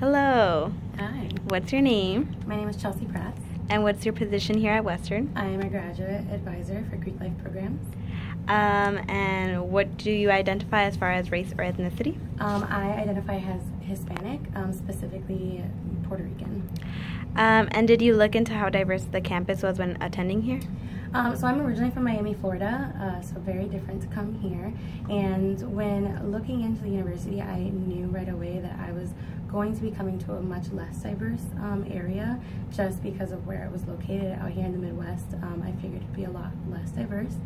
Hello. Hi, What's your name? my name is Chelsea Pratt. And what's your position here at Western? I am a graduate advisor for Greek Life programs. And what do you identify as far as race or ethnicity? I identify as Hispanic, specifically Puerto Rican. And did you look into how diverse the campus was when attending here? So I'm originally from Miami, Florida, so very different to come here. And when looking into the university, I knew right away that I was going to be coming to a much less diverse area just because of where it was located out here in the Midwest. I figured it'd be a lot less diverse.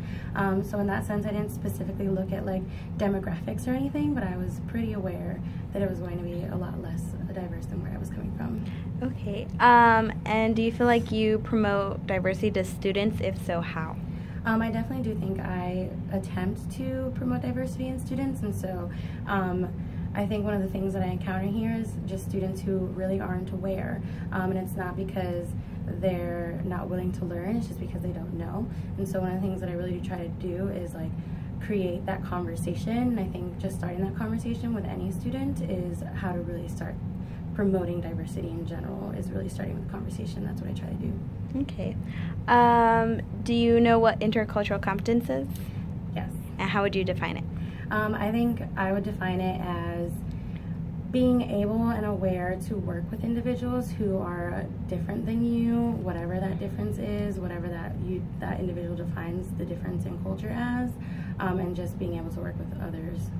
So in that sense, I didn't specifically look at like demographics or anything, but I was pretty aware that it was going to be a lot less diverse than where I was coming from. Okay. And do you feel like you promote diversity to students? If so, how? I definitely do think I attempt to promote diversity in students, and so I think one of the things that I encounter here is just students who really aren't aware, and it's not because they're not willing to learn, it's just because they don't know. And so one of the things that I really do try to do is like create that conversation, and I think just starting that conversation with any student is how to really start promoting diversity in general, is really starting with conversation. That's what I try to do. Okay. Do you know what intercultural competence is? Yes. And how would you define it? I think I would define it as being able and aware to work with individuals who are different than you, whatever that difference is, whatever that individual defines the difference in culture as, and just being able to work with others.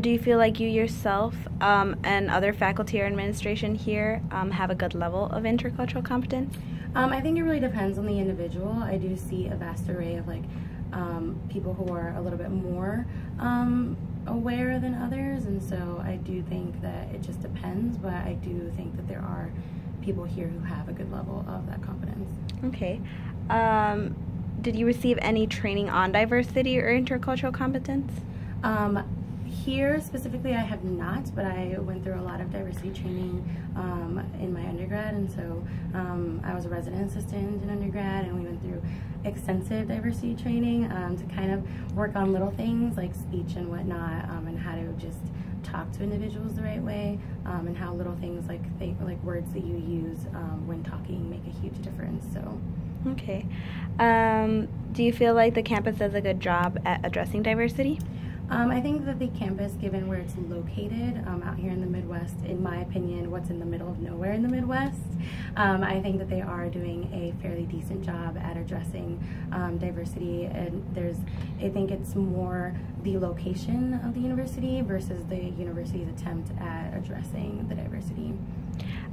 Do you feel like you yourself and other faculty or administration here have a good level of intercultural competence? I think it really depends on the individual. I do see a vast array of like people who are a little bit more aware than others, and so I do think that it just depends, but I do think that there are people here who have a good level of that competence. Okay. Did you receive any training on diversity or intercultural competence? Here specifically I have not, but I went through a lot of diversity training in my undergrad, and so I was a resident assistant in undergrad, and we went through extensive diversity training to kind of work on little things like speech and whatnot, and how to just talk to individuals the right way, and how little things like words that you use when talking make a huge difference. So. Okay. Do you feel like the campus does a good job at addressing diversity? I think that the campus, given where it's located out here in the Midwest, in my opinion, what's in the middle of nowhere in the Midwest, I think that they are doing a fairly decent job at addressing diversity. And I think it's more the location of the university versus the university's attempt at addressing the diversity.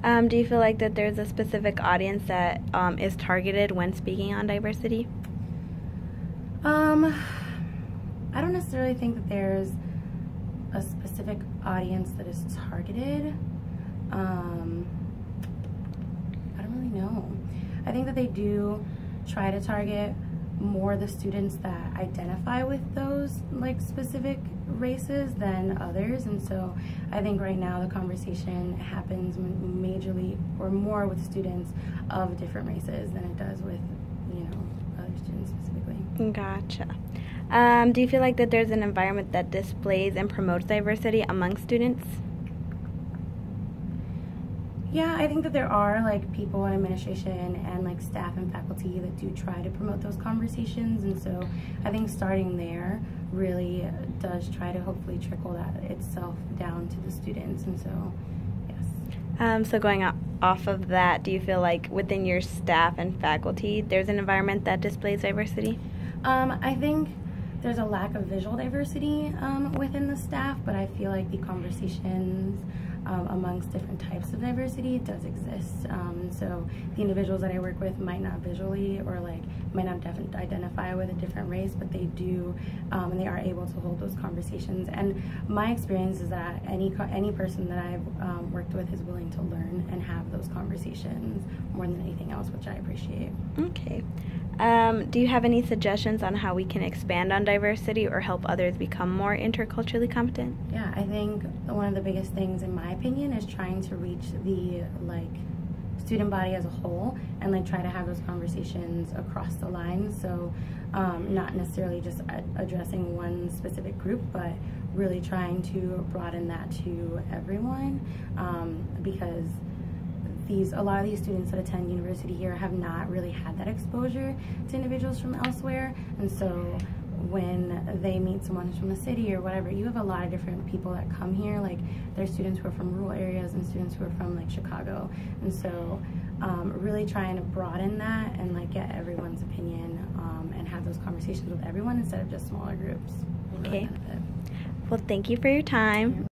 Do you feel like that there's a specific audience that is targeted when speaking on diversity? I don't necessarily think that there's a specific audience that is targeted. I don't really know. I think that they do try to target more the students that identify with those like specific races than others, and so I think right now the conversation happens majorly or more with students of different races than it does with, you know, other students specifically. Gotcha. Do you feel like that there's an environment that displays and promotes diversity among students? Yeah, I think that there are like people in administration and like staff and faculty that do try to promote those conversations, and so I think starting there really does try to hopefully trickle that itself down to the students, and so yes. So going off of that, do you feel like within your staff and faculty there's an environment that displays diversity? I think there's a lack of visual diversity within the staff, but I feel like the conversations amongst different types of diversity does exist. So the individuals that I work with might not visually or like might not identify with a different race, but they do, and they are able to hold those conversations. And my experience is that any person that I've worked with is willing to learn and have those conversations more than anything else, which I appreciate. Okay. Do you have any suggestions on how we can expand on diversity or help others become more interculturally competent? Yeah, I think one of the biggest things in my opinion is trying to reach the student body as a whole and try to have those conversations across the line. So not necessarily just addressing one specific group, but really trying to broaden that to everyone, because a lot of these students that attend university here have not really had that exposure to individuals from elsewhere, and so when they meet someone who's from the city or whatever, you have a lot of different people that come here. Like, there's students who are from rural areas and students who are from like Chicago, and so really trying to broaden that and like get everyone's opinion and have those conversations with everyone instead of just smaller groups. Okay. Well, thank you for your time.